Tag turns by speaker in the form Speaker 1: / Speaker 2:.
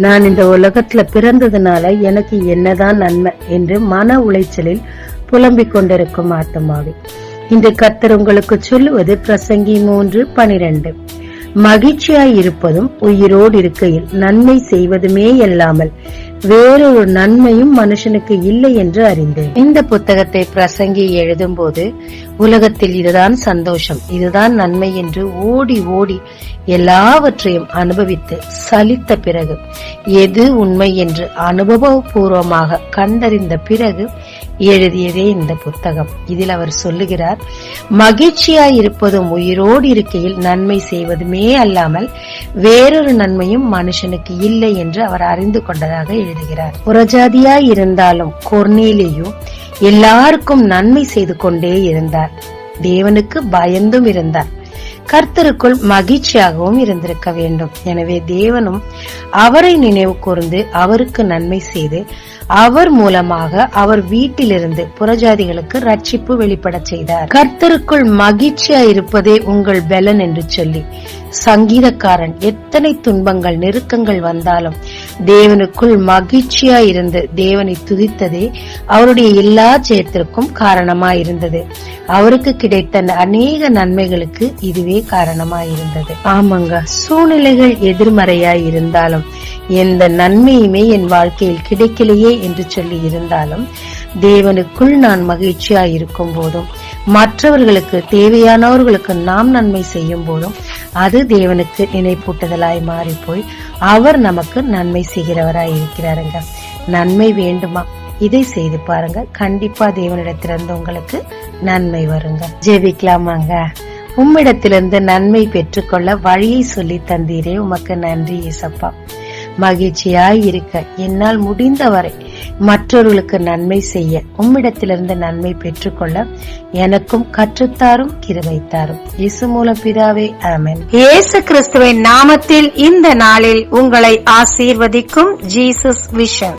Speaker 1: நான் இந்த உலகத்துல பிறந்ததுனால எனக்கு என்னதான் நன்மை என்று மன உளைச்சலில் புலம்பிக் கொண்டிருக்கும் ஆத்மாவே, இன்று கர்த்தர் உங்களுக்கு சொல்லுவது பிரசங்கி 3:12. மகிழ்ச்சியாய் இருப்பதும் உயிரோடு இருக்கையில் நன்மை செய்வதுமே அல்லாமல் வேறொரு நன்மையும் மனுஷனுக்கு இல்லை என்று அறிந்தேன். இந்த புத்தகத்தை பிரசங்கி எழுதும் போது உலகத்தில் இதுதான் சந்தோஷம், இதுதான் நன்மை என்று ஓடி ஓடி எல்லாவற்றையும் அனுபவித்து சலித்த பிறகு எது உண்மை என்று அனுபவபூர்வமாக கண்டறிந்த பிறகு எழுதியதே இந்த புத்தகம். இதில் அவர் சொல்லுகிறார், மகிழ்ச்சியாய் இருப்பதும் உயிரோடு இருக்கையில் நன்மை செய்வதுமே அல்லாமல் வேறொரு நன்மையும் மனுஷனுக்கு இல்லை என்று அவர் அறிந்து கொண்டதாக எழுதுகிறார். புறஜாதியாய் இருந்தாலும் கொர்நேலியு எல்லாருக்கும் நன்மை செய்து கொண்டே இருந்தார். தேவனுக்கு பயந்தும் இருந்தார். கர்த்தருக்குள் மகிழ்ச்சியாகவும் இருந்திருக்க வேண்டும். எனவே தேவனும் அவரை நினைவு கூர்ந்து அவருக்கு நன்மை செய்து அவர் மூலமாக அவர் வீட்டிலிருந்து புறஜாதிகளுக்கு ரட்சிப்பு வெளிப்பட செய்தார். கர்த்தருக்குள் மகிழ்ச்சியா இருப்பதே உங்கள் பலன் என்று சொல்லி சங்கீதக்காரன் எத்தனை துன்பங்கள் நெருக்கங்கள் வந்தாலும் தேவனுக்குள் மகிழ்ச்சியா இருந்து தேவனை துதித்ததே அவருடைய எல்லா ஜெயத்திற்கும் காரணமாயிருந்தது. அவருக்கு கிடைத்த அநேக நன்மைகளுக்கு இதுவே காரணமாயிருந்தது. ஆமாங்க, சூழ்நிலைகள் எதிர்மறையாய் இருந்தாலும் எந்த நன்மையுமே என் வாழ்க்கையில் கிடைக்கலையே என்று சொல்லி இருந்தாலும் தேவனுக்குள் நான் மகிழ்ச்சியாய் இருக்கும் போதும் மற்றவர்களுக்கு தேவையானவர்களுக்கு நாம் நன்மை செய்யும் போதும் அது தேவனுக்கு நினைப்பூட்டுதலாய் மாறி போய் அவர் நமக்கு நன்மை செய்கிறவராய் இருக்கிறாருங்க. நன்மை வேண்டுமா? இதை செய்து பாருங்க, கண்டிப்பா தேவனிடத்திலிருந்து உங்களுக்கு நன்மை வருங்க. ஜெபிக்கலாமாங்க. உம்மிடத்திலிருந்து நன்மை பெற்றுக்கொள்ள வழியை சொல்லி தந்தீரே, உமக்கு நன்றி இயேசப்பா. மகிழ்ச்சியாய் இருக்க என்னால் முடிந்தவரை மற்றவர்களுக்கு நன்மை செய்ய உம்மிடத்திலிருந்து நன்மை பெற்றுக்கொள்ள எனக்கும் கற்றுத்தாரும் கிருபைத்தாரும். இயேசு மூலம் பிதாவே, ஆமென்.
Speaker 2: இயேசு கிறிஸ்துவின் நாமத்தில் இந்த நாளில் உங்களை ஆசீர்வதிக்கும் ஜீசஸ் விஷன்.